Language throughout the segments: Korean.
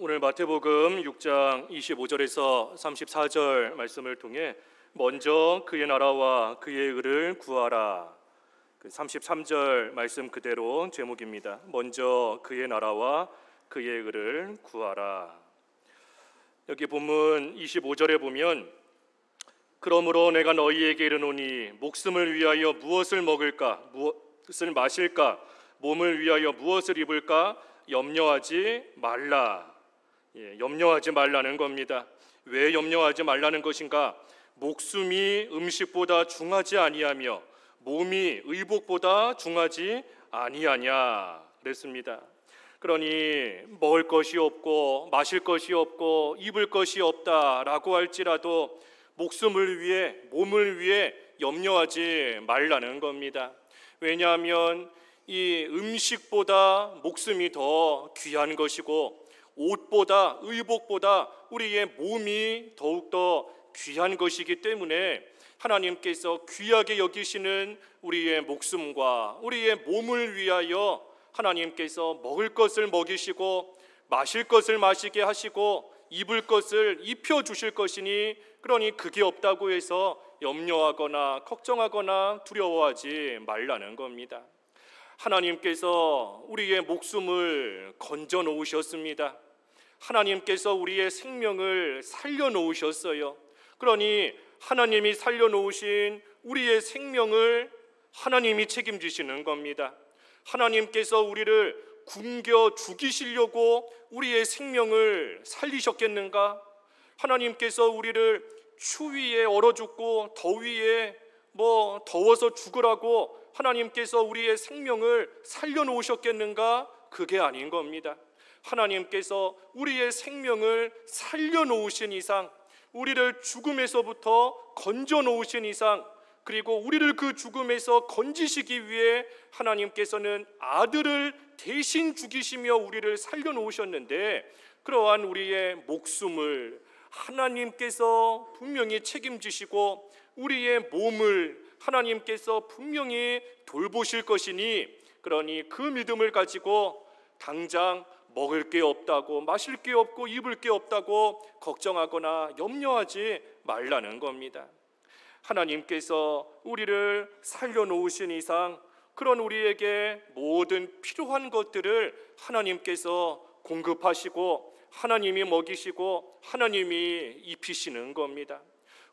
오늘 마태복음 6장 25절에서 34절 말씀을 통해 먼저 그의 나라와 그의 의를 구하라, 33절 말씀 그대로 제목입니다. 먼저 그의 나라와 그의 의를 구하라. 여기 본문 25절에 보면 그러므로 내가 너희에게 이르노니 목숨을 위하여 무엇을 먹을까, 무엇을 마실까, 몸을 위하여 무엇을 입을까 염려하지 말라. 염려하지 말라는 겁니다. 왜 염려하지 말라는 것인가? 목숨이 음식보다 중하지 아니하며 몸이 의복보다 중하지 아니하냐 그랬습니다. 그러니 먹을 것이 없고 마실 것이 없고 입을 것이 없다라고 할지라도 목숨을 위해, 몸을 위해 염려하지 말라는 겁니다. 왜냐하면 이 음식보다 목숨이 더 귀한 것이고 옷보다, 의복보다 우리의 몸이 더욱더 귀한 것이기 때문에 하나님께서 귀하게 여기시는 우리의 목숨과 우리의 몸을 위하여 하나님께서 먹을 것을 먹이시고 마실 것을 마시게 하시고 입을 것을 입혀주실 것이니, 그러니 그게 없다고 해서 염려하거나 걱정하거나 두려워하지 말라는 겁니다. 하나님께서 우리의 목숨을 건져 놓으셨습니다. 하나님께서 우리의 생명을 살려 놓으셨어요. 그러니 하나님이 살려 놓으신 우리의 생명을 하나님이 책임지시는 겁니다. 하나님께서 우리를 굶겨 죽이시려고 우리의 생명을 살리셨겠는가? 하나님께서 우리를 추위에 얼어 죽고 더위에 더워서 죽으라고 하나님께서 우리의 생명을 살려놓으셨겠는가? 그게 아닌 겁니다. 하나님께서 우리의 생명을 살려놓으신 이상, 우리를 죽음에서부터 건져놓으신 이상, 그리고 우리를 그 죽음에서 건지시기 위해 하나님께서는 아들을 대신 죽이시며 우리를 살려놓으셨는데, 그러한 우리의 목숨을 하나님께서 분명히 책임지시고 우리의 몸을 하나님께서 분명히 돌보실 것이니, 그러니 그 믿음을 가지고 당장 먹을 게 없다고, 마실 게 없고 입을 게 없다고 걱정하거나 염려하지 말라는 겁니다. 하나님께서 우리를 살려놓으신 이상, 그런 우리에게 모든 필요한 것들을 하나님께서 공급하시고 하나님이 먹이시고 하나님이 입히시는 겁니다.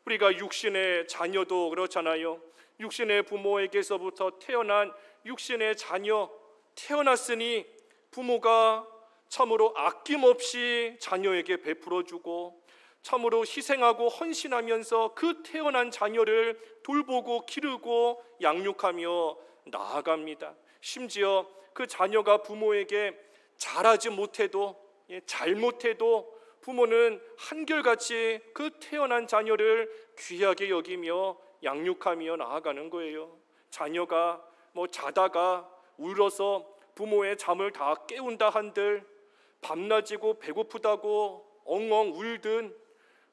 우리가 육신의 자녀도 그렇잖아요. 육신의 부모에게서부터 태어난 육신의 자녀, 태어났으니 부모가 참으로 아낌없이 자녀에게 베풀어주고 참으로 희생하고 헌신하면서 그 태어난 자녀를 돌보고 기르고 양육하며 나아갑니다. 심지어 그 자녀가 부모에게 잘하지 못해도, 잘못해도 부모는 한결같이 그 태어난 자녀를 귀하게 여기며 양육하며 나아가는 거예요. 자녀가 자다가 울어서 부모의 잠을 다 깨운다 한들 밤낮이고 배고프다고 엉엉 울든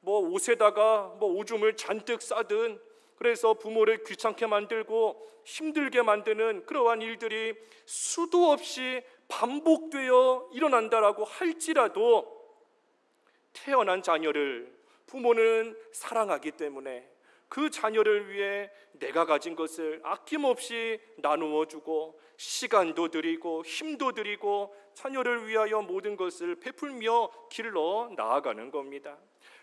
옷에다가 오줌을 잔뜩 싸든, 그래서 부모를 귀찮게 만들고 힘들게 만드는 그러한 일들이 수도 없이 반복되어 일어난다라고 할지라도 태어난 자녀를 부모는 사랑하기 때문에 그 자녀를 위해 내가 가진 것을 아낌없이 나누어 주고 시간도 드리고 힘도 드리고 자녀를 위하여 모든 것을 베풀며 길러 나아가는 겁니다.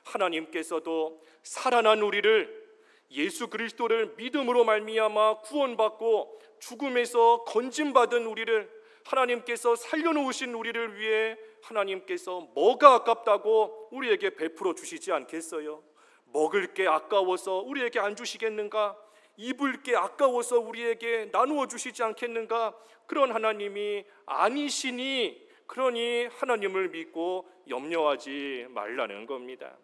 하나님께서도 살아난 우리를, 예수 그리스도를 믿음으로 말미암아 구원받고 죽음에서 건짐받은 우리를, 하나님께서 살려놓으신 우리를 위해 하나님께서 뭐가 아깝다고 우리에게 베풀어 주시지 않겠어요? 먹을 게 아까워서 우리에게 안 주시겠는가? 입을 게 아까워서 우리에게 나누어 주시지 않겠는가? 그런 하나님이 아니시니, 그러니 하나님을 믿고 염려하지 말라는 겁니다.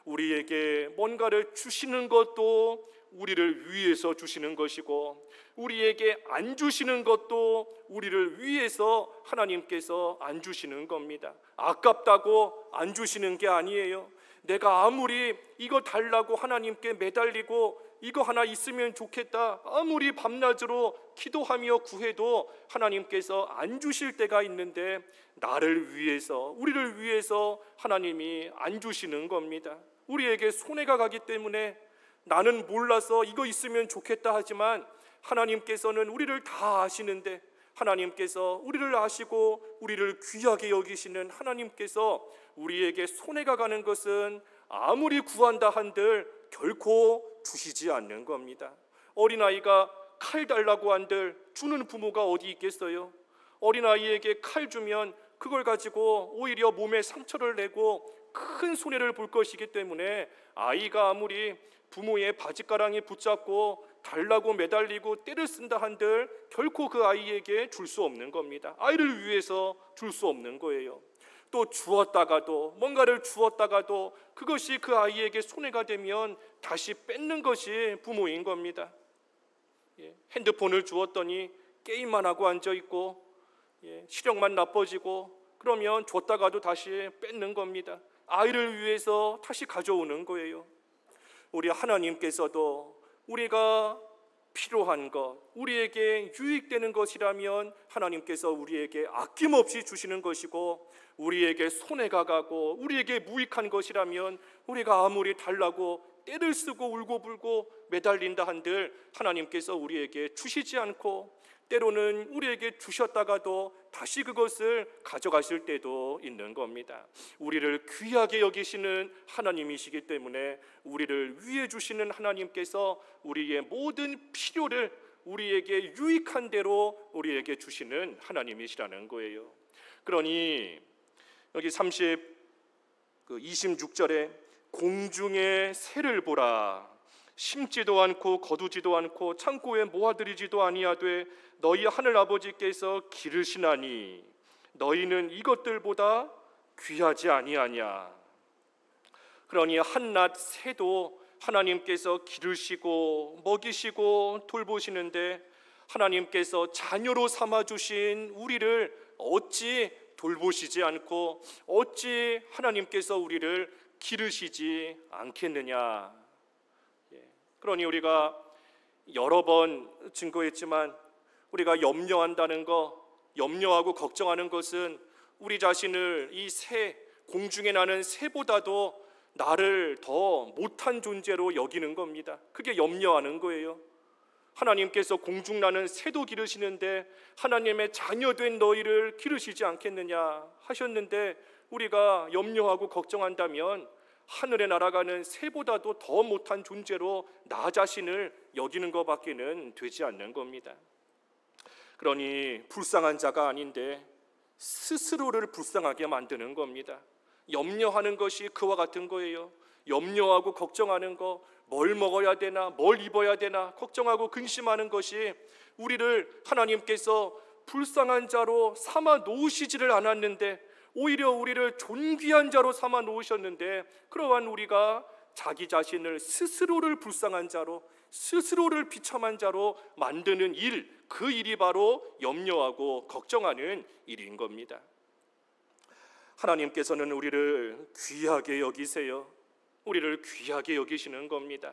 우리에게 뭔가를 주시는 것도 우리를 위해서 주시는 것이고, 우리에게 안 주시는 것도 우리를 위해서 하나님께서 안 주시는 겁니다. 아깝다고 안 주시는 게 아니에요. 내가 아무리 이거 달라고 하나님께 매달리고 이거 하나 있으면 좋겠다, 아무리 밤낮으로 기도하며 구해도 하나님께서 안 주실 때가 있는데, 나를 위해서, 우리를 위해서 하나님이 안 주시는 겁니다. 우리에게 손해가 가기 때문에 나는 몰라서 이거 있으면 좋겠다 하지만 하나님께서는 우리를 다 아시는데, 하나님께서 우리를 아시고 우리를 귀하게 여기시는 하나님께서 우리에게 손해가 가는 것은 아무리 구한다 한들 결코 주시지 않는 겁니다. 어린아이가 칼 달라고 한들 주는 부모가 어디 있겠어요? 어린아이에게 칼 주면 그걸 가지고 오히려 몸에 상처를 내고 큰 손해를 볼 것이기 때문에 아이가 아무리 부모의 바짓가랑이 붙잡고 달라고 매달리고 때를 쓴다 한들 결코 그 아이에게 줄 수 없는 겁니다. 아이를 위해서 줄 수 없는 거예요. 또 주었다가도, 뭔가를 주었다가도 그것이 그 아이에게 손해가 되면 다시 뺏는 것이 부모인 겁니다. 핸드폰을 주었더니 게임만 하고 앉아있고 시력만 나빠지고, 그러면 줬다가도 다시 뺏는 겁니다. 아이를 위해서 다시 가져오는 거예요. 우리 하나님께서도 우리가 필요한 것, 우리에게 유익되는 것이라면 하나님께서 우리에게 아낌없이 주시는 것이고, 우리에게 손해가 가고 우리에게 무익한 것이라면 우리가 아무리 달라고 떼를 쓰고 울고불고 매달린다 한들 하나님께서 우리에게 주시지 않고, 때로는 우리에게 주셨다가도 다시 그것을 가져가실 때도 있는 겁니다. 우리를 귀하게 여기시는 하나님이시기 때문에 우리를 위해 주시는 하나님께서 우리의 모든 필요를 우리에게 유익한 대로 우리에게 주시는 하나님이시라는 거예요. 그러니 여기 26절에 공중의 새를 보라, 심지도 않고 거두지도 않고 창고에 모아들이지도 아니하되 너희 하늘 아버지께서 기르시나니 너희는 이것들보다 귀하지 아니하냐. 그러니 한낱 새도 하나님께서 기르시고 먹이시고 돌보시는데, 하나님께서 자녀로 삼아주신 우리를 어찌 돌보시지 않고 어찌 하나님께서 우리를 기르시지 않겠느냐. 그러니 우리가 여러 번 증거했지만 우리가 염려한다는 것, 염려하고 걱정하는 것은 우리 자신을 이 새, 공중에 나는 새보다도 나를 더 못한 존재로 여기는 겁니다. 그게 염려하는 거예요. 하나님께서 공중 나는 새도 기르시는데 하나님의 자녀된 너희를 기르시지 않겠느냐 하셨는데, 우리가 염려하고 걱정한다면 하늘에 날아가는 새보다도 더 못한 존재로 나 자신을 여기는 것밖에는 되지 않는 겁니다. 그러니 불쌍한 자가 아닌데 스스로를 불쌍하게 만드는 겁니다. 염려하는 것이 그와 같은 거예요. 염려하고 걱정하는 거, 뭘 먹어야 되나, 뭘 입어야 되나 걱정하고 근심하는 것이 우리를 하나님께서 불쌍한 자로 삼아 놓으시지를 않았는데 오히려 우리를 존귀한 자로 삼아 놓으셨는데, 그러한 우리가 자기 자신을 스스로를 불쌍한 자로, 스스로를 비참한 자로 만드는 일, 그 일이 바로 염려하고 걱정하는 일인 겁니다. 하나님께서는 우리를 귀하게 여기세요. 우리를 귀하게 여기시는 겁니다.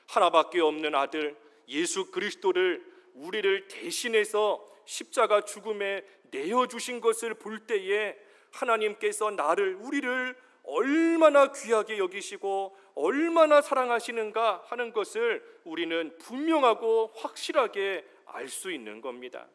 하나밖에 없는 아들 예수 그리스도를 우리를 대신해서 십자가 죽음에 내어주신 것을 볼 때에 하나님께서 우리를 얼마나 귀하게 여기시고 얼마나 사랑하시는가 하는 것을 우리는 분명하고 확실하게 알 수 있는 겁니다.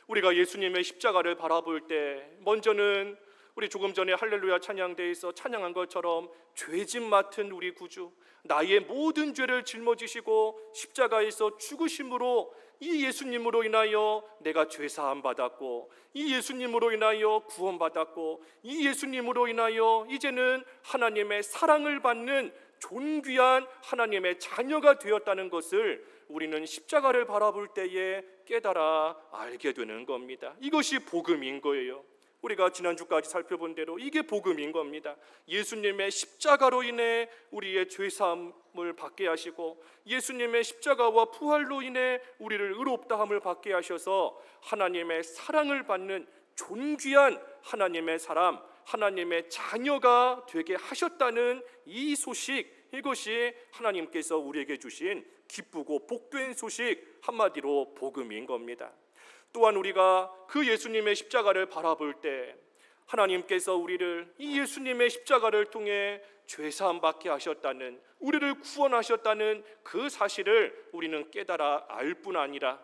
우리가 예수님의 십자가를 바라볼 때 먼저는 우리 조금 전에 할렐루야 찬양대에서 찬양한 것처럼 죄짐 맡은 우리 구주, 나의 모든 죄를 짊어지시고 십자가에서 죽으심으로 이 예수님으로 인하여 내가 죄사함 받았고, 이 예수님으로 인하여 구원받았고, 이 예수님으로 인하여 이제는 하나님의 사랑을 받는 존귀한 하나님의 자녀가 되었다는 것을 우리는 십자가를 바라볼 때에 깨달아 알게 되는 겁니다. 이것이 복음인 거예요. 우리가 지난주까지 살펴본 대로 이게 복음인 겁니다. 예수님의 십자가로 인해 우리의 죄사함을 받게 하시고, 예수님의 십자가와 부활로 인해 우리를 의롭다함을 받게 하셔서 하나님의 사랑을 받는 존귀한 하나님의 사람, 하나님의 자녀가 되게 하셨다는 이 소식, 이것이 하나님께서 우리에게 주신 기쁘고 복된 소식, 한마디로 복음인 겁니다. 또한 우리가 그 예수님의 십자가를 바라볼 때 하나님께서 우리를 이 예수님의 십자가를 통해 죄사함 받게 하셨다는, 우리를 구원하셨다는 그 사실을 우리는 깨달아 알 뿐 아니라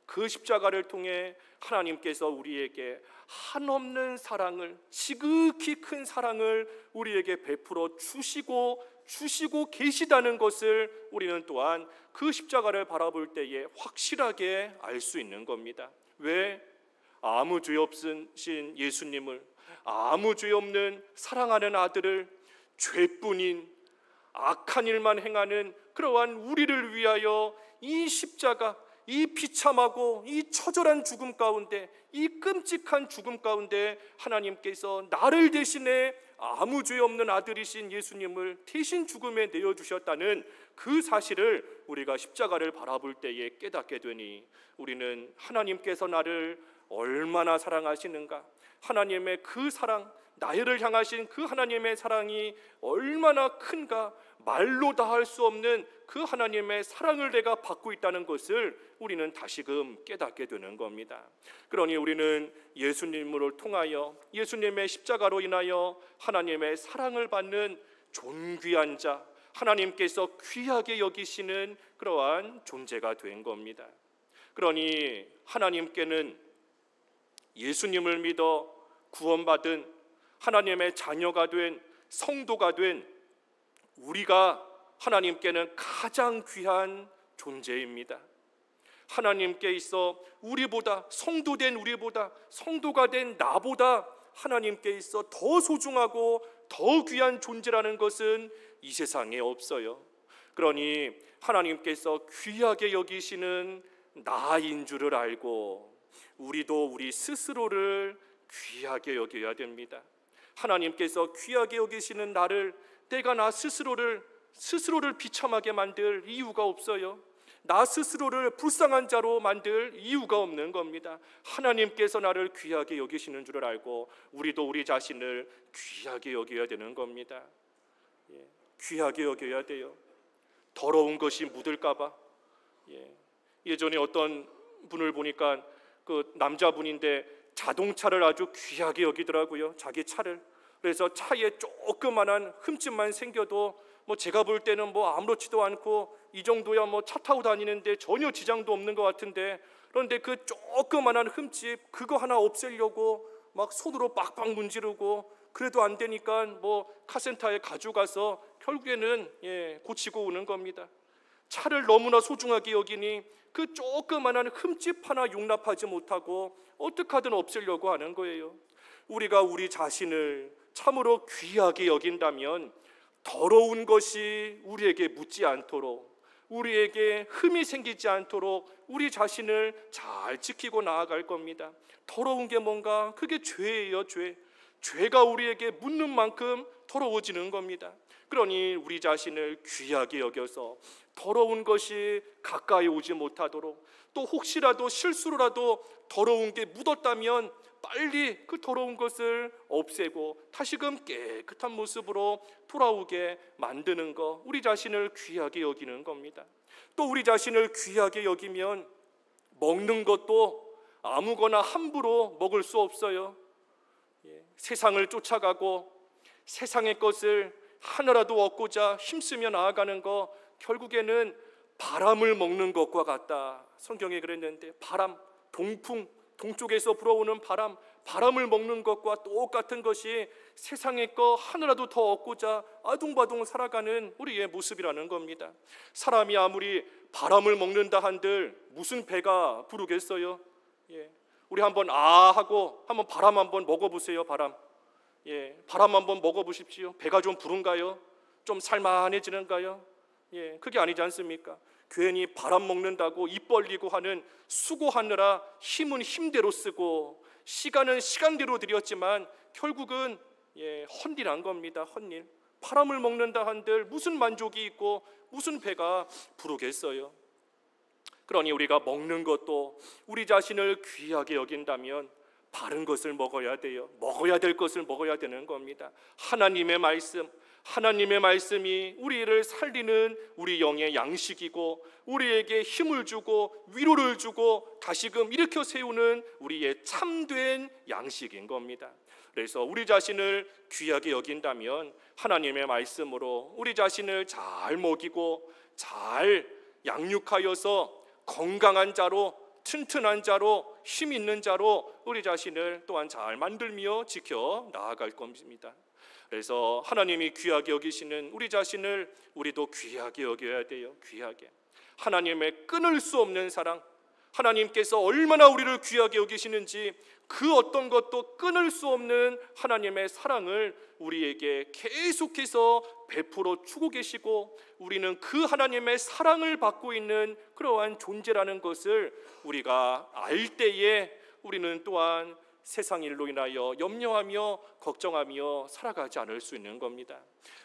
그 십자가를 통해 하나님께서 우리에게 한없는 사랑을, 지극히 큰 사랑을 우리에게 베풀어 주시고 계시다는 것을 우리는 또한 그 십자가를 바라볼 때에 확실하게 알 수 있는 겁니다. 왜? 아무 죄 없으신 예수님을, 아무 죄 없는 사랑하는 아들을 죄뿐인 악한 일만 행하는 그러한 우리를 위하여 이 십자가, 이 비참하고 이 처절한 죽음 가운데, 이 끔찍한 죽음 가운데 하나님께서 나를 대신해 아무 죄 없는 아들이신 예수님을 대신 죽음에 내어주셨다는 그 사실을 우리가 십자가를 바라볼 때에 깨닫게 되니 우리는 하나님께서 나를 얼마나 사랑하시는가, 하나님의 그 사랑, 나를 향하신 그 하나님의 사랑이 얼마나 큰가, 말로 다 할 수 없는 그 하나님의 사랑을 내가 받고 있다는 것을 우리는 다시금 깨닫게 되는 겁니다. 그러니 우리는 예수님을 통하여, 예수님의 십자가로 인하여 하나님의 사랑을 받는 존귀한 자, 하나님께서 귀하게 여기시는 그러한 존재가 된 겁니다. 그러니 하나님께는 예수님을 믿어 구원받은 하나님의 자녀가 된, 성도가 된 우리가 하나님께는 가장 귀한 존재입니다. 하나님께 있어 우리보다, 성도된 우리보다, 성도가 된 나보다 하나님께 있어 더 소중하고 더 귀한 존재라는 것은 이 세상에 없어요. 그러니 하나님께서 귀하게 여기시는 나인 줄을 알고 우리도 우리 스스로를 귀하게 여겨야 됩니다. 하나님께서 귀하게 여기시는 나를, 내가 나 스스로를 비참하게 만들 이유가 없어요. 나 스스로를 불쌍한 자로 만들 이유가 없는 겁니다. 하나님께서 나를 귀하게 여기시는 줄을 알고 우리도 우리 자신을 귀하게 여겨야 되는 겁니다. 귀하게 여겨야 돼요. 더러운 것이 묻을까 봐. 예전에 어떤 분을 보니까 그 남자분인데 자동차를 아주 귀하게 여기더라고요. 자기 차를. 그래서 차에 조그만한 흠집만 생겨도 뭐 제가 볼 때는 뭐 아무렇지도 않고 이 정도야 뭐 차 타고 다니는데 전혀 지장도 없는 것 같은데, 그런데 그 조그만한 흠집 그거 하나 없애려고 막 손으로 빡빡 문지르고 그래도 안 되니까 뭐 카센터에 가져가서 결국에는 고치고 오는 겁니다. 차를 너무나 소중하게 여기니 그 조그만한 흠집 하나 용납하지 못하고 어떻게 하든 없애려고 하는 거예요. 우리가 우리 자신을 참으로 귀하게 여긴다면 더러운 것이 우리에게 묻지 않도록, 우리에게 흠이 생기지 않도록 우리 자신을 잘 지키고 나아갈 겁니다. 더러운 게 뭔가? 그게 죄예요. 죄가 우리에게 묻는 만큼 더러워지는 겁니다. 그러니 우리 자신을 귀하게 여겨서 더러운 것이 가까이 오지 못하도록, 또 혹시라도 실수로라도 더러운 게 묻었다면 빨리 그 더러운 것을 없애고 다시금 깨끗한 모습으로 돌아오게 만드는 것, 우리 자신을 귀하게 여기는 겁니다. 또 우리 자신을 귀하게 여기면 먹는 것도 아무거나 함부로 먹을 수 없어요. 세상을 쫓아가고 세상의 것을 하나라도 얻고자 힘쓰며 나아가는 거, 결국에는 바람을 먹는 것과 같다. 성경에 그랬는데, 바람, 동풍, 동쪽에서 불어오는 바람을 먹는 것과 똑같은 것이 세상의 거 하나라도 더 얻고자 아둥바둥 살아가는 우리의 모습이라는 겁니다. 사람이 아무리 바람을 먹는다 한들 무슨 배가 부르겠어요? 우리 한번 하고 한번 바람 한번 먹어보세요. 바람 한번 먹어보십시오. 배가 좀 부른가요? 좀 살만해지는가요? 그게 아니지 않습니까? 괜히 바람 먹는다고 입 벌리고 하는, 수고하느라 힘은 힘대로 쓰고 시간은 시간대로 들였지만 결국은 헛일한 겁니다. 헛일. 바람을 먹는다 한들 무슨 만족이 있고 무슨 배가 부르겠어요? 그러니 우리가 먹는 것도 우리 자신을 귀하게 여긴다면 바른 것을 먹어야 돼요. 먹어야 될 것을 먹어야 되는 겁니다. 하나님의 말씀, 하나님의 말씀이 우리를 살리는 우리 영의 양식이고 우리에게 힘을 주고 위로를 주고 다시금 일으켜 세우는 우리의 참된 양식인 겁니다. 그래서 우리 자신을 귀하게 여긴다면 하나님의 말씀으로 우리 자신을 잘 먹이고 잘 양육하여서 건강한 자로, 튼튼한 자로, 힘 있는 자로 우리 자신을 또한 잘 만들며 지켜 나아갈 겁니다. 그래서 하나님이 귀하게 여기시는 우리 자신을 우리도 귀하게 여겨야 돼요. 귀하게. 하나님의 끊을 수 없는 사랑, 하나님께서 얼마나 우리를 귀하게 여기시는지 그 어떤 것도 끊을 수 없는 하나님의 사랑을 우리에게 계속해서 베풀어 주고 계시고 우리는 그 하나님의 사랑을 받고 있는 그러한 존재라는 것을 우리가 알 때에 우리는 또한 세상 일로 인하여 염려하며 걱정하며 살아가지 않을 수 있는 겁니다.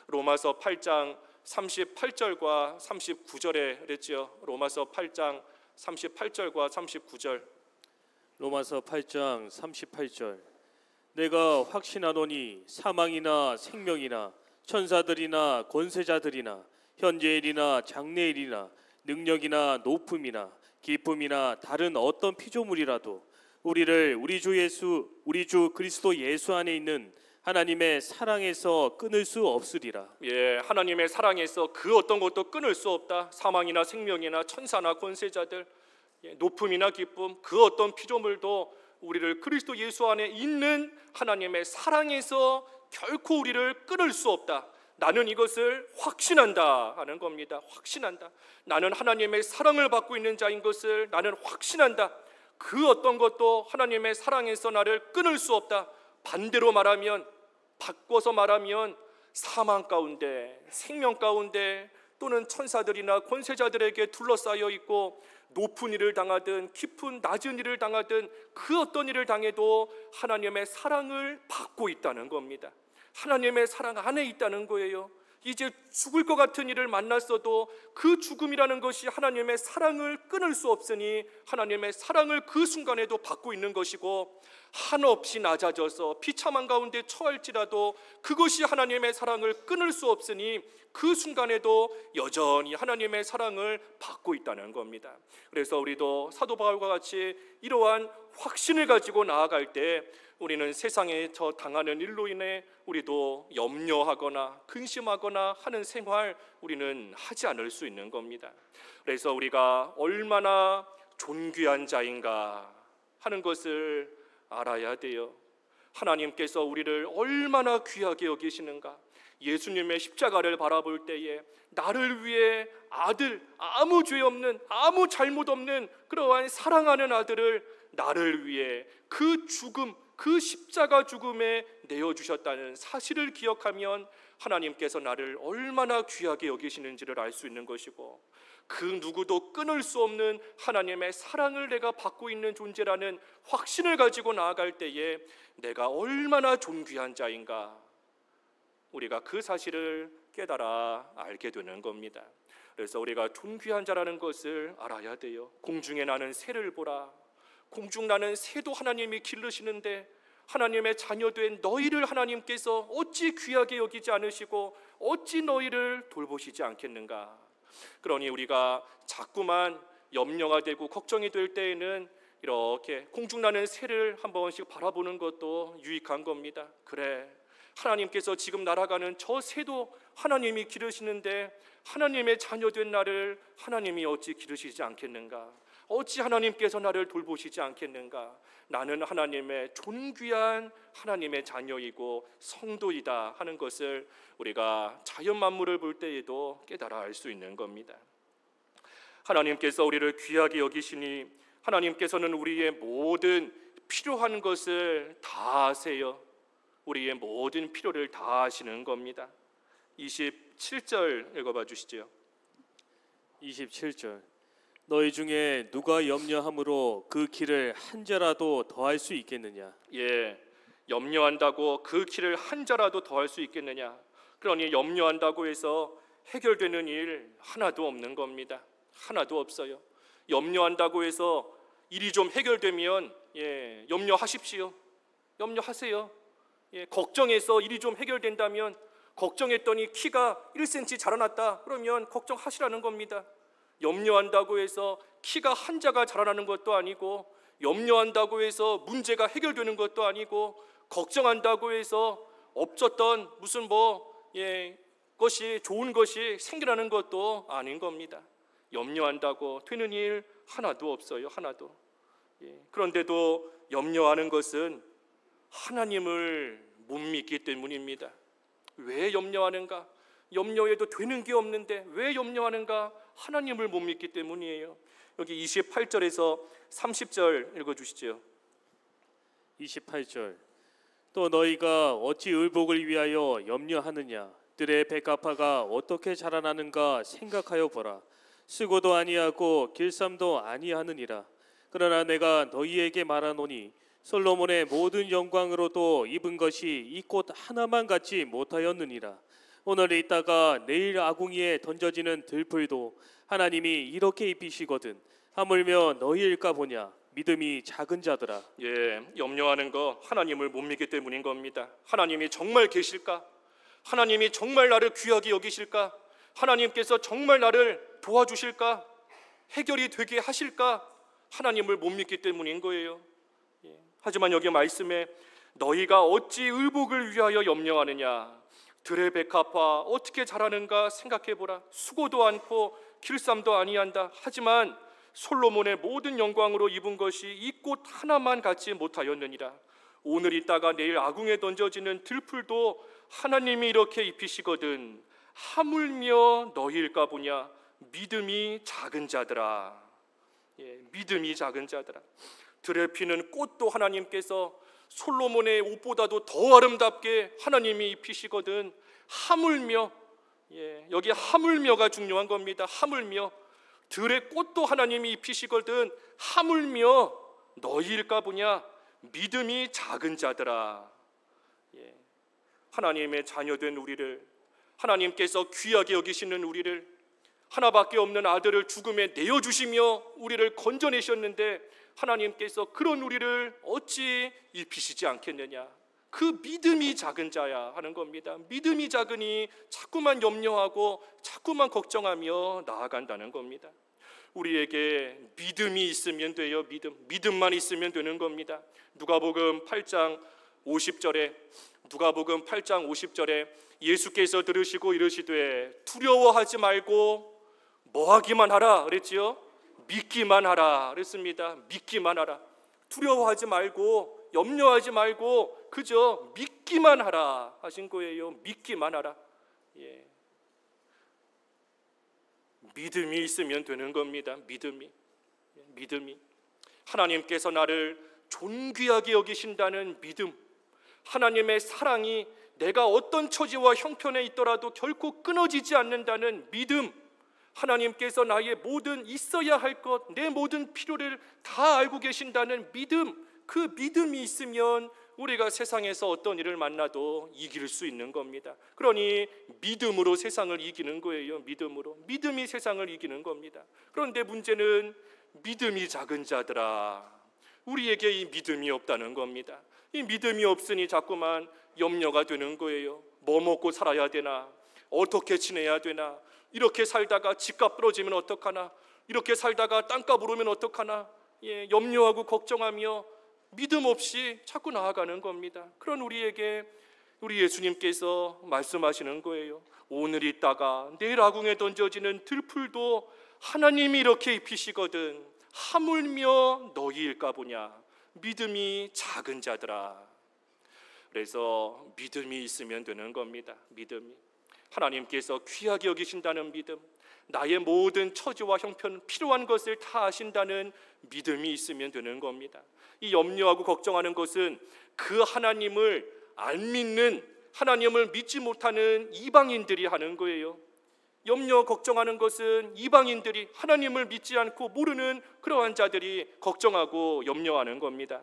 로마서 8장 38절과 39절에 그랬죠. 로마서 8장 38절과 39절. 로마서 8장 38절. 내가 확신하노니 사망이나 생명이나 천사들이나 권세자들이나 현재일이나 장래일이나 능력이나 높음이나 기쁨이나 다른 어떤 피조물이라도 우리를 우리 주 그리스도 예수 안에 있는 하나님의 사랑에서 끊을 수 없으리라. 하나님의 사랑에서 그 어떤 것도 끊을 수 없다. 사망이나 생명이나 천사나 권세자들, 높음이나 기쁨, 그 어떤 피조물도 우리를 그리스도 예수 안에 있는 하나님의 사랑에서 결코 우리를 끊을 수 없다. 나는 이것을 확신한다 하는 겁니다. 확신한다. 나는 하나님의 사랑을 받고 있는 자인 것을 나는 확신한다. 그 어떤 것도 하나님의 사랑에서 나를 끊을 수 없다. 반대로 말하면, 바꿔서 말하면 사망 가운데, 생명 가운데 또는 천사들이나 권세자들에게 둘러싸여 있고 높은 일을 당하든 깊은 낮은 일을 당하든 그 어떤 일을 당해도 하나님의 사랑을 받고 있다는 겁니다. 하나님의 사랑 안에 있다는 거예요. 이제 죽을 것 같은 일을 만났어도 그 죽음이라는 것이 하나님의 사랑을 끊을 수 없으니 하나님의 사랑을 그 순간에도 받고 있는 것이고, 한없이 낮아져서 비참한 가운데 처할지라도 그것이 하나님의 사랑을 끊을 수 없으니 그 순간에도 여전히 하나님의 사랑을 받고 있다는 겁니다. 그래서 우리도 사도 바울과 같이 이러한 확신을 가지고 나아갈 때 우리는 세상에 저 당하는 일로 인해 우리도 염려하거나 근심하거나 하는 생활 우리는 하지 않을 수 있는 겁니다. 그래서 우리가 얼마나 존귀한 자인가 하는 것을 알아야 돼요. 하나님께서 우리를 얼마나 귀하게 여기시는가. 예수님의 십자가를 바라볼 때에 나를 위해 아들, 아무 죄 없는, 아무 잘못 없는 그러한 사랑하는 아들을 나를 위해 그 죽음, 그 십자가 죽음에 내어주셨다는 사실을 기억하면 하나님께서 나를 얼마나 귀하게 여기시는지를 알 수 있는 것이고, 그 누구도 끊을 수 없는 하나님의 사랑을 내가 받고 있는 존재라는 확신을 가지고 나아갈 때에 내가 얼마나 존귀한 자인가, 우리가 그 사실을 깨달아 알게 되는 겁니다. 그래서 우리가 존귀한 자라는 것을 알아야 돼요. 공중에 나는 새를 보라. 공중 나는 새도 하나님이 기르시는데 하나님의 자녀된 너희를 하나님께서 어찌 귀하게 여기지 않으시고 어찌 너희를 돌보시지 않겠는가. 그러니 우리가 자꾸만 염려가 되고 걱정이 될 때에는 이렇게 공중 나는 새를 한 번씩 바라보는 것도 유익한 겁니다. 그래, 하나님께서 지금 날아가는 저 새도 하나님이 기르시는데 하나님의 자녀된 나를 하나님이 어찌 기르시지 않겠는가. 어찌 하나님께서 나를 돌보시지 않겠는가. 나는 하나님의 존귀한 하나님의 자녀이고 성도이다 하는 것을 우리가 자연 만물을 볼 때에도 깨달아 알 수 있는 겁니다. 하나님께서 우리를 귀하게 여기시니 하나님께서는 우리의 모든 필요한 것을 다 아세요. 우리의 모든 필요를 다 아시는 겁니다. 27절 읽어봐 주시죠. 27절. 너희 중에 누가 염려함으로 그 길을 한 자라도 더할 수 있겠느냐. 염려한다고 그 길을 한 자라도 더할 수 있겠느냐. 그러니 염려한다고 해서 해결되는 일 하나도 없는 겁니다. 하나도 없어요. 염려한다고 해서 일이 좀 해결되면 염려하십시오. 염려하세요. 걱정해서 일이 좀 해결된다면 걱정했더니 키가 1cm 자라났다. 그러면 걱정하시라는 겁니다. 염려한다고 해서 키가 한 자가 자라나는 것도 아니고, 염려한다고 해서 문제가 해결되는 것도 아니고, 걱정한다고 해서 없었던 무슨 것이 좋은 것이 생겨나는 것도 아닌 겁니다. 염려한다고 되는 일 하나도 없어요. 하나도. 그런데도 염려하는 것은 하나님을 못 믿기 때문입니다. 왜 염려하는가? 염려해도 되는 게 없는데 왜 염려하는가? 하나님을 못 믿기 때문이에요. 여기 28절에서 30절 읽어주시죠. 28절. 또 너희가 어찌 의복을 위하여 염려하느냐? 들의 백합화가 어떻게 자라나는가 생각하여 보라. 쓰고도 아니하고 길쌈도 아니하느니라. 그러나 내가 너희에게 말하노니 솔로몬의 모든 영광으로도 입은 것이 이 꽃 하나만 같지 못하였느니라. 오늘 있다가 내일 아궁이에 던져지는 들풀도 하나님이 이렇게 입히시거든 하물며 너희일까 보냐. 믿음이 작은 자들아. 염려하는 거 하나님을 못 믿기 때문인 겁니다. 하나님이 정말 계실까? 하나님이 정말 나를 귀하게 여기실까? 하나님께서 정말 나를 도와주실까? 해결이 되게 하실까? 하나님을 못 믿기 때문인 거예요. 하지만 여기 말씀에 너희가 어찌 의복을 위하여 염려하느냐? 들의 백합화 어떻게 자라는가 생각해보라. 수고도 않고 길쌈도 아니한다. 하지만 솔로몬의 모든 영광으로 입은 것이 이 꽃 하나만 같지 못하였느니라. 오늘 있다가 내일 아궁에 던져지는 들풀도 하나님이 이렇게 입히시거든 하물며 너희일까 보냐. 믿음이 작은 자들아. 믿음이 작은 자들아. 들에 피는 꽃도 하나님께서 솔로몬의 옷보다도 더 아름답게 하나님이 입히시거든 하물며. 여기 하물며가 중요한 겁니다. 하물며. 들의 꽃도 하나님이 입히시거든 하물며 너희일까 보냐. 믿음이 작은 자들아. 하나님의 자녀된 우리를, 하나님께서 귀하게 여기시는 우리를, 하나밖에 없는 아들을 죽음에 내어주시며 우리를 건져내셨는데 하나님께서 그런 우리를 어찌 입히시지 않겠느냐. 그 믿음이 작은 자야 하는 겁니다. 믿음이 작으니 자꾸만 염려하고 자꾸만 걱정하며 나아간다는 겁니다. 우리에게 믿음이 있으면 돼요. 믿음만 있으면 되는 겁니다. 누가복음 8장 50절에 예수께서 들으시고 이르시되 두려워하지 말고 뭐하기만 하라 그랬지요? 믿기만 하라 그랬습니다. 믿기만 하라. 두려워하지 말고 염려하지 말고 그저 믿기만 하라 하신 거예요. 믿기만 하라. 믿음이 있으면 되는 겁니다. 믿음이. 하나님께서 나를 존귀하게 여기신다는 믿음, 하나님의 사랑이 내가 어떤 처지와 형편에 있더라도 결코 끊어지지 않는다는 믿음, 하나님께서 나의 모든 있어야 할 것, 내 모든 필요를 다 알고 계신다는 믿음, 그 믿음이 있으면 우리가 세상에서 어떤 일을 만나도 이길 수 있는 겁니다. 그러니 믿음으로 세상을 이기는 거예요. 믿음이 세상을 이기는 겁니다. 그런데 문제는 믿음이 작은 자들아, 우리에게 이 믿음이 없다는 겁니다. 이 믿음이 없으니 자꾸만 염려가 되는 거예요. 뭐 먹고 살아야 되나? 어떻게 지내야 되나? 이렇게 살다가 집값 떨어지면 어떡하나? 이렇게 살다가 땅값 오르면 어떡하나? 염려하고 걱정하며 믿음 없이 자꾸 나아가는 겁니다. 그런 우리에게 우리 예수님께서 말씀하시는 거예요. 오늘 있다가 내일 아궁에 던져지는 들풀도 하나님이 이렇게 입히시거든 하물며 너희일까 보냐. 믿음이 작은 자들아. 그래서 믿음이 있으면 되는 겁니다. 믿음이. 하나님께서 귀하게 여기신다는 믿음, 나의 모든 처지와 형편, 필요한 것을 다 아신다는 믿음이 있으면 되는 겁니다. 이 염려하고 걱정하는 것은 그 하나님을 안 믿는, 하나님을 믿지 못하는 이방인들이 하는 거예요. 염려 걱정하는 것은 이방인들이, 하나님을 믿지 않고 모르는 그러한 자들이 걱정하고 염려하는 겁니다.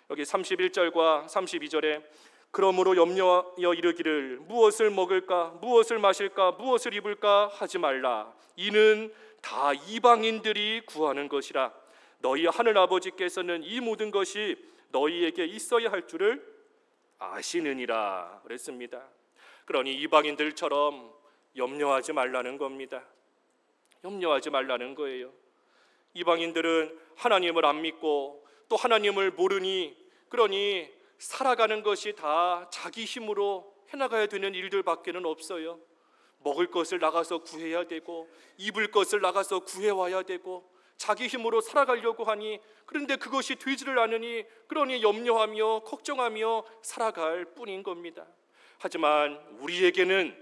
여기 31절과 32절에 그러므로 염려하여 이르기를 무엇을 먹을까 무엇을 마실까 무엇을 입을까 하지 말라. 이는 다 이방인들이 구하는 것이라. 너희 하늘 아버지께서는 이 모든 것이 너희에게 있어야 할 줄을 아시느니라 그랬습니다. 그러니 이방인들처럼 염려하지 말라는 겁니다. 염려하지 말라는 거예요. 이방인들은 하나님을 안 믿고 또 하나님을 모르니, 그러니 살아가는 것이 다 자기 힘으로 해나가야 되는 일들밖에는 없어요. 먹을 것을 나가서 구해야 되고, 입을 것을 나가서 구해와야 되고, 자기 힘으로 살아가려고 하니, 그런데 그것이 되지를 않으니, 그러니 염려하며 걱정하며 살아갈 뿐인 겁니다. 하지만 우리에게는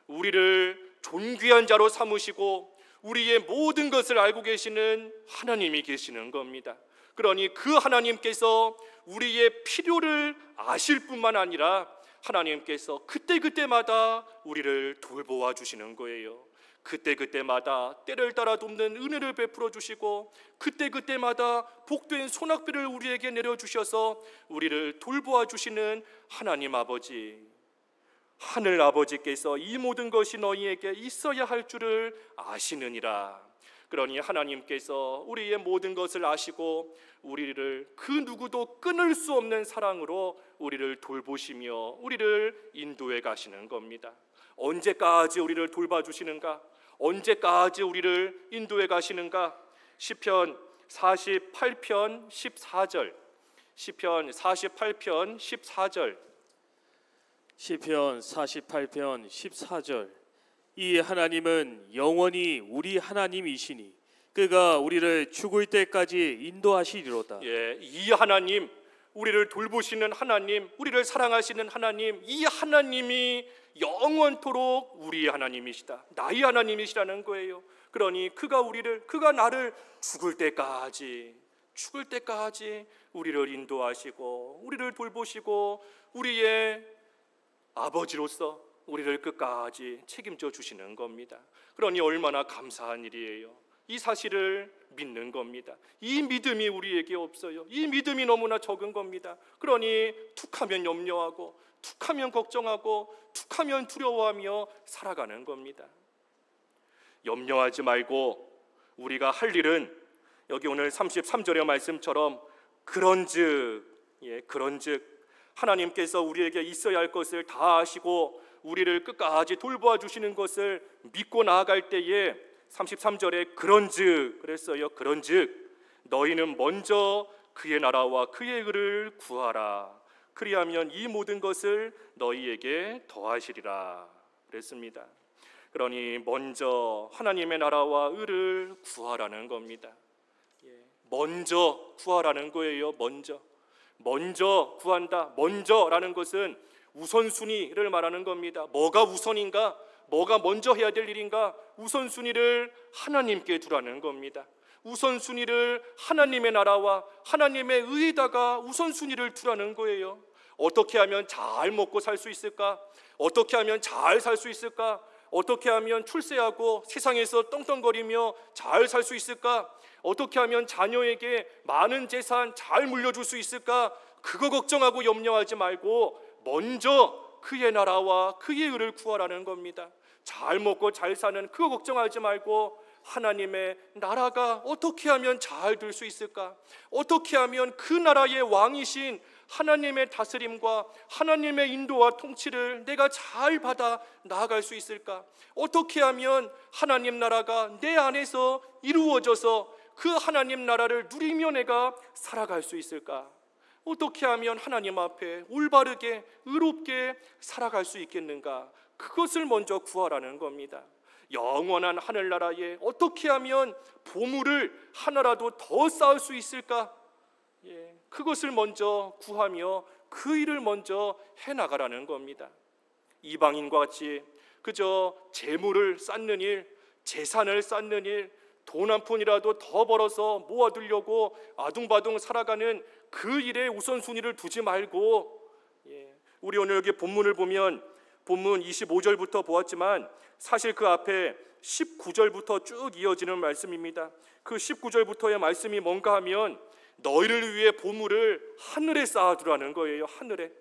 우리를 존귀한 자로 삼으시고 우리의 모든 것을 알고 계시는 하나님이 계시는 겁니다. 그러니 그 하나님께서 우리의 필요를 아실 뿐만 아니라 하나님께서 그때그때마다 우리를 돌보아 주시는 거예요. 그때그때마다 때를 따라 돕는 은혜를 베풀어 주시고, 그때그때마다 복된 소낙비를 우리에게 내려주셔서 우리를 돌보아 주시는 하나님 아버지, 하늘 아버지께서 이 모든 것이 너희에게 있어야 할 줄을 아시느니라. 그러니 하나님께서 우리의 모든 것을 아시고 우리를 그 누구도 끊을 수 없는 사랑으로 우리를 돌보시며 우리를 인도해 가시는 겁니다. 언제까지 우리를 돌봐주시는가? 언제까지 우리를 인도해 가시는가? 시편 48편 14절, 시편 48편 14절, 시편 48편 14절. 이 하나님은 영원히 우리 하나님이시니 그가 우리를 죽을 때까지 인도하시리로다. 이 하나님, 우리를 돌보시는 하나님, 우리를 사랑하시는 하나님, 이 하나님이 영원토록 우리의 하나님이시다, 나의 하나님이시라는 거예요. 그러니 그가 나를 죽을 때까지 우리를 인도하시고 우리를 돌보시고 우리의 아버지로서 우리를 끝까지 책임져 주시는 겁니다. 그러니 얼마나 감사한 일이에요. 이 사실을 믿는 겁니다. 이 믿음이 우리에게 없어요. 이 믿음이 너무나 적은 겁니다. 그러니 툭하면 염려하고 툭하면 걱정하고 툭하면 두려워하며 살아가는 겁니다. 염려하지 말고 우리가 할 일은 여기 오늘 33절의 말씀처럼 그런즉 하나님께서 우리에게 있어야 할 것을 다 아시고 우리를 끝까지 돌보아 주시는 것을 믿고 나아갈 때에 33절에 그런즉 그랬어요. 그런즉 너희는 먼저 그의 나라와 그의 의를 구하라. 그리하면 이 모든 것을 너희에게 더하시리라 그랬습니다. 그러니 먼저 하나님의 나라와 의를 구하라는 겁니다. 먼저 구하라는 거예요. 먼저 구한다. 먼저라는 것은 우선순위를 말하는 겁니다. 뭐가 우선인가? 뭐가 먼저 해야 될 일인가? 우선순위를 하나님께 두라는 겁니다. 우선순위를 하나님의 나라와 하나님의 의에다가 우선순위를 두라는 거예요. 어떻게 하면 잘 먹고 살 수 있을까? 어떻게 하면 잘 살 수 있을까? 어떻게 하면 출세하고 세상에서 떵떵거리며 잘 살 수 있을까? 어떻게 하면 자녀에게 많은 재산 잘 물려줄 수 있을까? 그거 걱정하고 염려하지 말고 먼저 그의 나라와 그의 의를 구하라는 겁니다. 잘 먹고 잘 사는 그거 걱정하지 말고 하나님의 나라가 어떻게 하면 잘 될 수 있을까? 어떻게 하면 그 나라의 왕이신 하나님의 다스림과 하나님의 인도와 통치를 내가 잘 받아 나아갈 수 있을까? 어떻게 하면 하나님 나라가 내 안에서 이루어져서 그 하나님 나라를 누리며 내가 살아갈 수 있을까? 어떻게 하면 하나님 앞에 올바르게 의롭게 살아갈 수 있겠는가? 그것을 먼저 구하라는 겁니다. 영원한 하늘나라에 어떻게 하면 보물을 하나라도 더 쌓을 수 있을까? 그것을 먼저 구하며 그 일을 먼저 해나가라는 겁니다. 이방인과 같이 그저 재물을 쌓는 일, 재산을 쌓는 일, 돈 한 푼이라도 더 벌어서 모아두려고 아둥바둥 살아가는 그 일에 우선순위를 두지 말고, 우리 오늘 여기 본문을 보면 본문 25절부터 보았지만 사실 그 앞에 19절부터 쭉 이어지는 말씀입니다. 그 19절부터의 말씀이 뭔가 하면 너희를 위해 보물을 하늘에 쌓아두라는 거예요. 하늘에,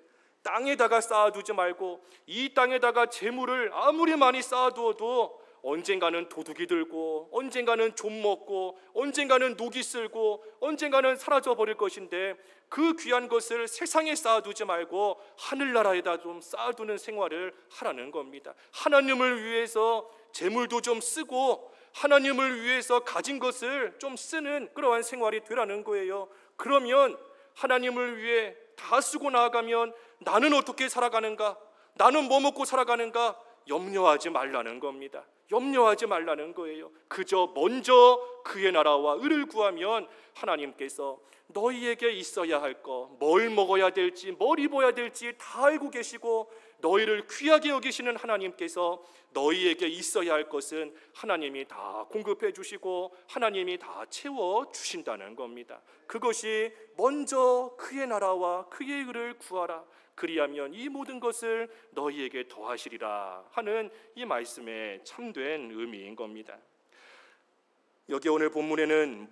땅에다가 쌓아두지 말고 이 땅에다가 재물을 아무리 많이 쌓아두어도 언젠가는 도둑이 들고 언젠가는 좀 먹고 언젠가는 녹이 쓸고 언젠가는 사라져 버릴 것인데 그 귀한 것을 세상에 쌓아두지 말고 하늘나라에다 좀 쌓아두는 생활을 하라는 겁니다. 하나님을 위해서 재물도 좀 쓰고 하나님을 위해서 가진 것을 좀 쓰는 그러한 생활이 되라는 거예요. 그러면 하나님을 위해 다 쓰고 나아가면 나는 어떻게 살아가는가, 나는 뭐 먹고 살아가는가 염려하지 말라는 겁니다. 염려하지 말라는 거예요. 그저 먼저 그의 나라와 의를 구하면 하나님께서 너희에게 있어야 할 것, 뭘 먹어야 될지 뭘 입어야 될지 다 알고 계시고 너희를 귀하게 여기시는 하나님께서 너희에게 있어야 할 것은 하나님이 다 공급해 주시고 하나님이 다 채워 주신다는 겁니다. 그것이 먼저 그의 나라와 그의 의를 구하라. 그리하면 이 모든 것을 너희에게 더하시리라 하는 이 말씀의 참된 의미인 겁니다. 여기 오늘 본문에는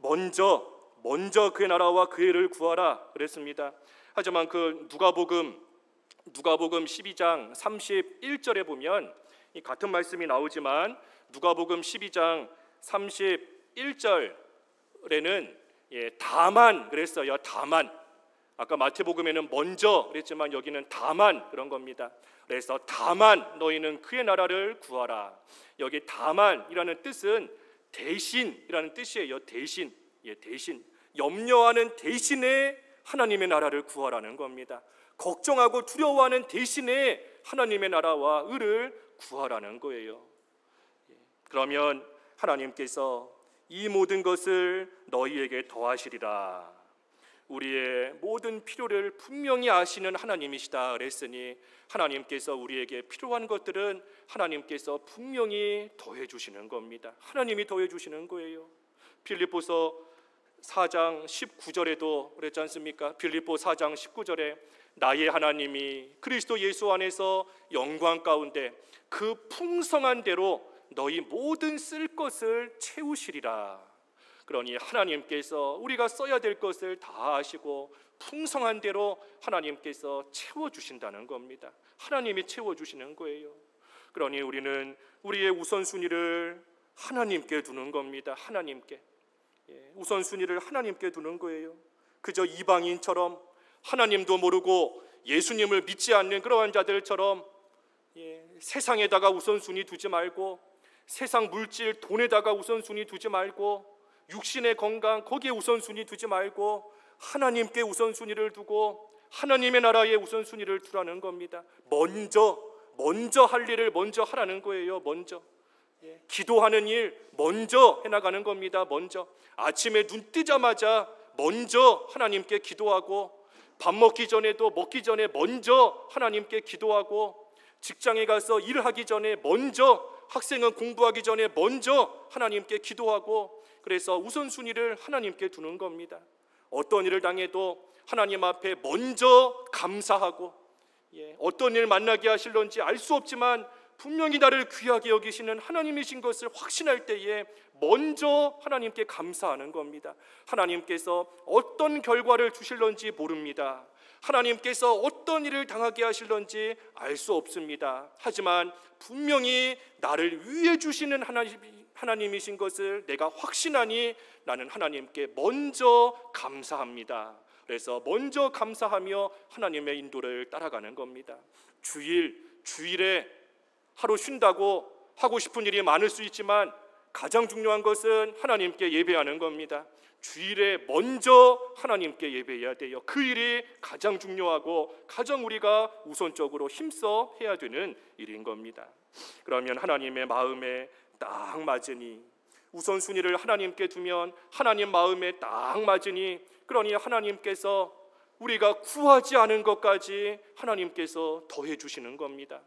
먼저 그의 나라와 그의 의를 구하라 그랬습니다. 하지만 그 누가복음 12장 31절에 보면 이 같은 말씀이 나오지만 누가복음 12장 31절에는 다만 그랬어요. 다만. 아까 마태복음에는 먼저 그랬지만 여기는 다만 그런 겁니다. 그래서 다만 너희는 그의 나라를 구하라. 여기 다만이라는 뜻은 대신이라는 뜻이에요. 대신. 대신. 염려하는 대신에 하나님의 나라를 구하라는 겁니다. 걱정하고 두려워하는 대신에 하나님의 나라와 의를 구하라는 거예요. 그러면 하나님께서 이 모든 것을 너희에게 더하시리라. 우리의 모든 필요를 분명히 아시는 하나님이시다 그랬으니 하나님께서 우리에게 필요한 것들은 하나님께서 분명히 더해 주시는 겁니다. 하나님이 더해 주시는 거예요. 빌립보서 4장 19절에도 그랬지 않습니까? 빌립보 4장 19절에 나의 하나님이 그리스도 예수 안에서 영광 가운데 그 풍성한 대로 너희 모든 쓸 것을 채우시리라. 그러니 하나님께서 우리가 써야 될 것을 다 아시고 풍성한 대로 하나님께서 채워주신다는 겁니다. 하나님이 채워주시는 거예요. 그러니 우리는 우리의 우선순위를 하나님께 두는 겁니다. 하나님께. 우선순위를 하나님께 두는 거예요. 그저 이방인처럼 하나님도 모르고 예수님을 믿지 않는 그러한 자들처럼 세상에다가 우선순위 두지 말고 세상 물질 돈에다가 우선순위 두지 말고 육신의 건강 거기에 우선순위 두지 말고 하나님께 우선순위를 두고 하나님의 나라에 우선순위를 두라는 겁니다. 먼저 할 일을 먼저 하라는 거예요. 먼저 기도하는 일 먼저 해나가는 겁니다. 먼저 아침에 눈 뜨자마자 먼저 하나님께 기도하고 밥 먹기 전에도 먹기 전에 먼저 하나님께 기도하고 직장에 가서 일하기 전에 먼저 학생은 공부하기 전에 먼저 하나님께 기도하고 그래서 우선순위를 하나님께 두는 겁니다. 어떤 일을 당해도 하나님 앞에 먼저 감사하고 어떤 일 만나게 하실런지 알 수 없지만 분명히 나를 귀하게 여기시는 하나님이신 것을 확신할 때에 먼저 하나님께 감사하는 겁니다. 하나님께서 어떤 결과를 주실런지 모릅니다. 하나님께서 어떤 일을 당하게 하실런지 알 수 없습니다. 하지만 분명히 나를 위해 주시는 하나님이신 것을 내가 확신하니 나는 하나님께 먼저 감사합니다. 그래서 먼저 감사하며 하나님의 인도를 따라가는 겁니다. 주일에 하루 쉰다고 하고 싶은 일이 많을 수 있지만 가장 중요한 것은 하나님께 예배하는 겁니다. 주일에 먼저 하나님께 예배해야 돼요. 그 일이 가장 중요하고 가장 우리가 우선적으로 힘써 해야 되는 일인 겁니다. 그러면 하나님의 마음에 딱 맞으니 우선순위를 하나님께 두면 하나님 마음에 딱 맞으니 그러니 하나님께서 우리가 구하지 않은 것까지 하나님께서 더해 주시는 겁니다.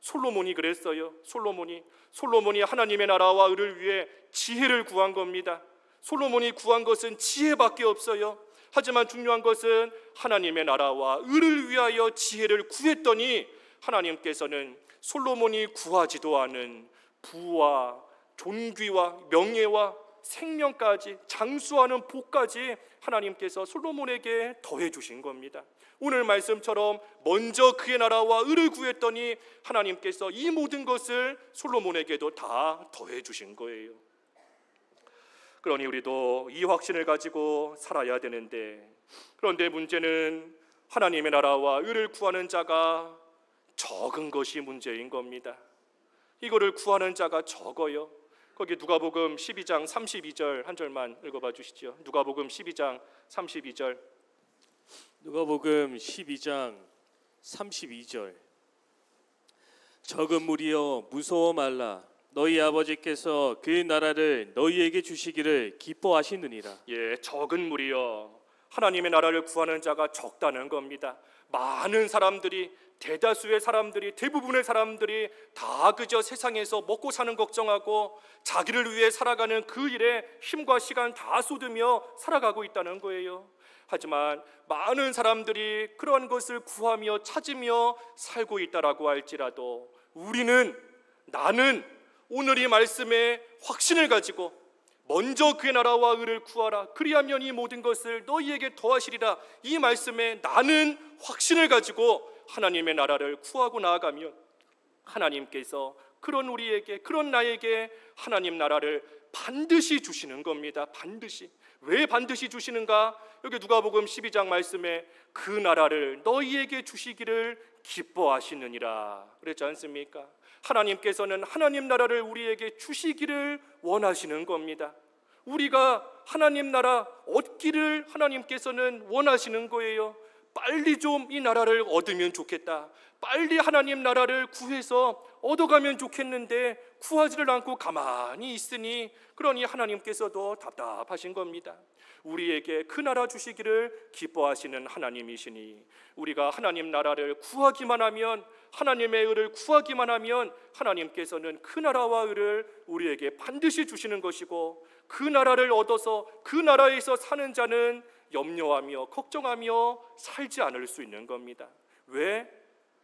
솔로몬이 그랬어요. 솔로몬이 하나님의 나라와 의를 위해 지혜를 구한 겁니다. 솔로몬이 구한 것은 지혜밖에 없어요. 하지만 중요한 것은 하나님의 나라와 의를 위하여 지혜를 구했더니 하나님께서는 솔로몬이 구하지도 않은 부와 존귀와 명예와 생명까지 장수하는 복까지 하나님께서 솔로몬에게 더해 주신 겁니다. 오늘 말씀처럼 먼저 그의 나라와 의를 구했더니 하나님께서 이 모든 것을 솔로몬에게도 다 더해 주신 거예요. 그러니 우리도 이 확신을 가지고 살아야 되는데, 그런데 문제는 하나님의 나라와 의를 구하는 자가 적은 것이 문제인 겁니다. 이거를 구하는 자가 적어요. 거기 누가복음 12장 32절 한 절만 읽어봐 주시죠. 누가복음 12장 32절. 누가복음 12장 32절. 적은 무리여 무서워 말라. 너희 아버지께서 그 나라를 너희에게 주시기를 기뻐하시느니라. 예, 적은 무리여. 하나님의 나라를 구하는 자가 적다는 겁니다. 많은 사람들이, 대다수의 사람들이, 대부분의 사람들이 다 그저 세상에서 먹고 사는 걱정하고 자기를 위해 살아가는 그 일에 힘과 시간 다 쏟으며 살아가고 있다는 거예요. 하지만 많은 사람들이 그러한 것을 구하며 찾으며 살고 있다라고 할지라도 나는 오늘 이 말씀에 확신을 가지고 먼저 그의 나라와 의를 구하라, 그리하면 이 모든 것을 너희에게 더하시리라, 이 말씀에 나는 확신을 가지고 하나님의 나라를 구하고 나아가면 하나님께서 그런 우리에게, 그런 나에게 하나님 나라를 반드시 주시는 겁니다. 반드시. 왜 반드시 주시는가? 여기 누가복음 12장 말씀에 그 나라를 너희에게 주시기를 기뻐하시느니라 그랬지 않습니까? 하나님께서는 하나님 나라를 우리에게 주시기를 원하시는 겁니다. 우리가 하나님 나라 얻기를 하나님께서는 원하시는 거예요. 빨리 좀 이 나라를 얻으면 좋겠다, 빨리 하나님 나라를 구해서 얻어가면 좋겠는데 구하지를 않고 가만히 있으니, 그러니 하나님께서도 답답하신 겁니다. 우리에게 그 나라 주시기를 기뻐하시는 하나님이시니 우리가 하나님 나라를 구하기만 하면, 하나님의 의를 구하기만 하면 하나님께서는 그 나라와 의를 우리에게 반드시 주시는 것이고, 그 나라를 얻어서 그 나라에서 사는 자는 염려하며 걱정하며 살지 않을 수 있는 겁니다. 왜?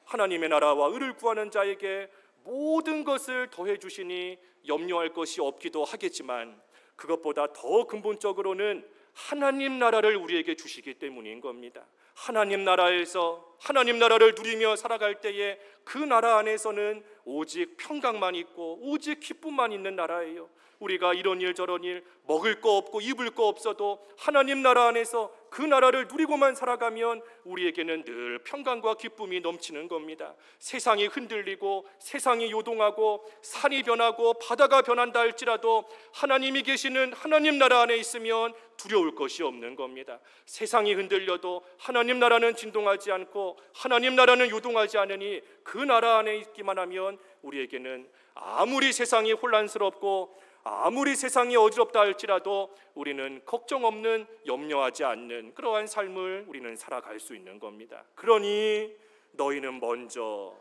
하나님의 나라와 의를 구하는 자에게 모든 것을 더해 주시니 염려할 것이 없기도 하겠지만, 그것보다 더 근본적으로는 하나님 나라를 우리에게 주시기 때문인 겁니다. 하나님 나라에서 하나님 나라를 누리며 살아갈 때에 그 나라 안에서는 오직 평강만 있고 오직 기쁨만 있는 나라예요. 우리가 이런 일 저런 일, 먹을 거 없고 입을 거 없어도 하나님 나라 안에서 그 나라를 누리고만 살아가면 우리에게는 늘 평강과 기쁨이 넘치는 겁니다. 세상이 흔들리고 세상이 요동하고 산이 변하고 바다가 변한다 할지라도 하나님이 계시는 하나님 나라 안에 있으면 두려울 것이 없는 겁니다. 세상이 흔들려도 하나님 나라는 진동하지 않고 하나님 나라는 요동하지 않으니 그 나라 안에 있기만 하면 우리에게는 아무리 세상이 혼란스럽고 아무리 세상이 어지럽다 할지라도 우리는 걱정 없는, 염려하지 않는 그러한 삶을 우리는 살아갈 수 있는 겁니다. 그러니 너희는 먼저,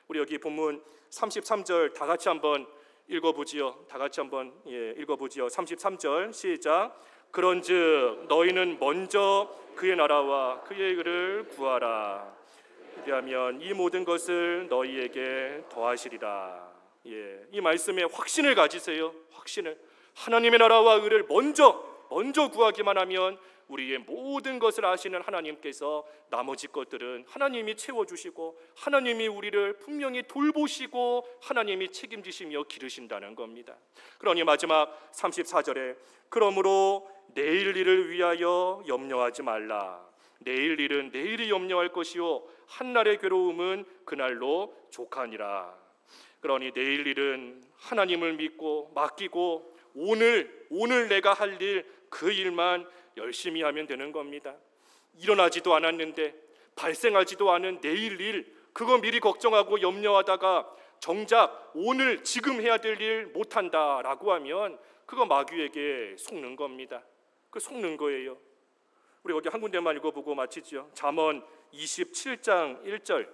우리 여기 본문 33절 다 같이 한번 읽어보지요. 다 같이 한번 읽어보지요. 33절 시작. 그런즉 너희는 먼저 그의 나라와 그의 의를 구하라. 그리하면 이 모든 것을 너희에게 더하시리라. 이 말씀에 확신을 가지세요. 확신을. 하나님의 나라와 의를 먼저 구하기만 하면 우리의 모든 것을 아시는 하나님께서 나머지 것들은 하나님이 채워주시고 하나님이 우리를 분명히 돌보시고 하나님이 책임지시며 기르신다는 겁니다. 그러니 마지막 34절에 그러므로 내일 일을 위하여 염려하지 말라. 내일 일은 내일이 염려할 것이요 한날의 괴로움은 그날로 족하니라. 그러니 내일 일은 하나님을 믿고 맡기고 오늘 내가 할 일, 그 일만 열심히 하면 되는 겁니다. 일어나지도 않았는데 발생하지도 않은 내일 일, 그거 미리 걱정하고 염려하다가 정작 오늘 지금 해야 될 일 못한다라고 하면 그거 마귀에게 속는 겁니다. 그 속는 거예요. 우리 여기 한 군데만 읽어보고 마치죠. 잠언 27장 1절.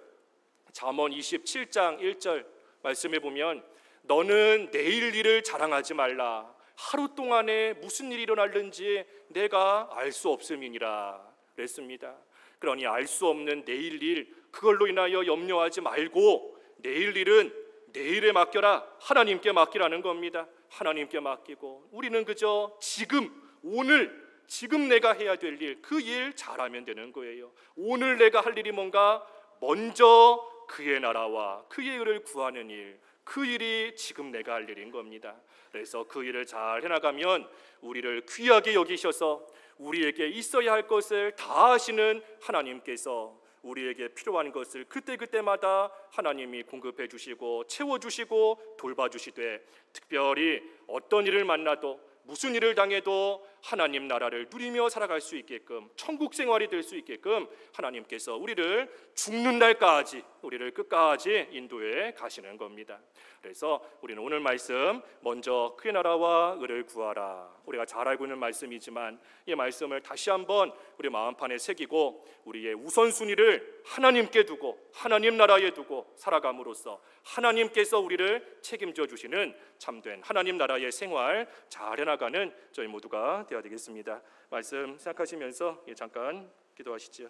잠언 27장 1절 말씀해 보면 너는 내일 일을 자랑하지 말라. 하루 동안에 무슨 일이 일어날는지 내가 알 수 없음이니라 그랬습니다. 그러니 알 수 없는 내일 일, 그걸로 인하여 염려하지 말고 내일 일은 내일에 맡겨라. 하나님께 맡기라는 겁니다. 하나님께 맡기고 우리는 그저 지금 오늘 지금 내가 해야 될 일, 그 일 잘하면 되는 거예요. 오늘 내가 할 일이 뭔가? 먼저 그의 나라와 그의 의를 구하는 일, 그 일이 지금 내가 할 일인 겁니다. 그래서 그 일을 잘 해나가면 우리를 귀하게 여기셔서 우리에게 있어야 할 것을 다 하시는 하나님께서 우리에게 필요한 것을 그때그때마다 하나님이 공급해 주시고 채워주시고 돌봐주시되, 특별히 어떤 일을 만나도 무슨 일을 당해도 하나님 나라를 누리며 살아갈 수 있게끔, 천국 생활이 될 수 있게끔 하나님께서 우리를 죽는 날까지, 우리를 끝까지 인도해 가시는 겁니다. 그래서 우리는 오늘 말씀, 먼저 그의 나라와 의를 구하라, 우리가 잘 알고 있는 말씀이지만 이 말씀을 다시 한번 우리 마음판에 새기고 우리의 우선순위를 하나님께 두고 하나님 나라에 두고 살아감으로써 하나님께서 우리를 책임져 주시는 참된 하나님 나라의 생활 잘 해나가는 저희 모두가 되어야 되겠습니다. 말씀 생각하시면서 잠깐 기도하시죠.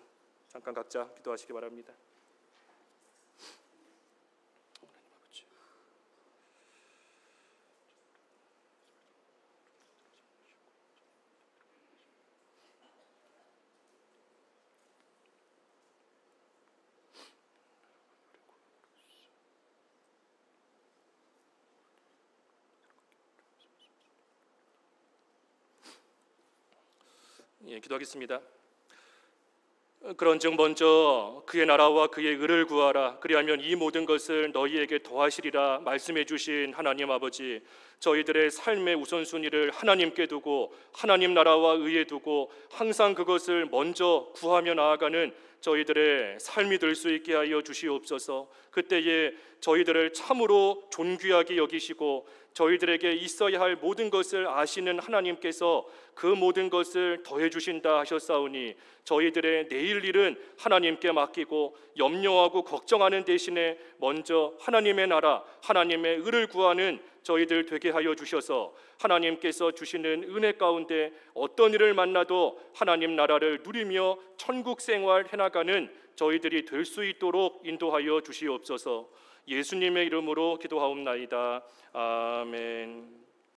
잠깐 각자 기도하시기 바랍니다. 기도하겠습니다. 그런즉 먼저 그의 나라와 그의 의를 구하라, 그리하면 이 모든 것을 너희에게 더하시리라 말씀해 주신 하나님 아버지, 저희들의 삶의 우선순위를 하나님께 두고 하나님 나라와 의에 두고 항상 그것을 먼저 구하며 나아가는 저희들의 삶이 될 수 있게 하여 주시옵소서. 그때에 저희들을 참으로 존귀하게 여기시고 저희들에게 있어야 할 모든 것을 아시는 하나님께서 그 모든 것을 더해 주신다 하셨사오니, 저희들의 내일 일은 하나님께 맡기고 염려하고 걱정하는 대신에 먼저 하나님의 나라, 하나님의 의를 구하는 저희들 되게 하여 주셔서 하나님께서 주시는 은혜 가운데 어떤 일을 만나도 하나님 나라를 누리며 천국 생활 해나가는 저희들이 될 수 있도록 인도하여 주시옵소서. 예수님의 이름으로 기도하옵나이다. 아멘.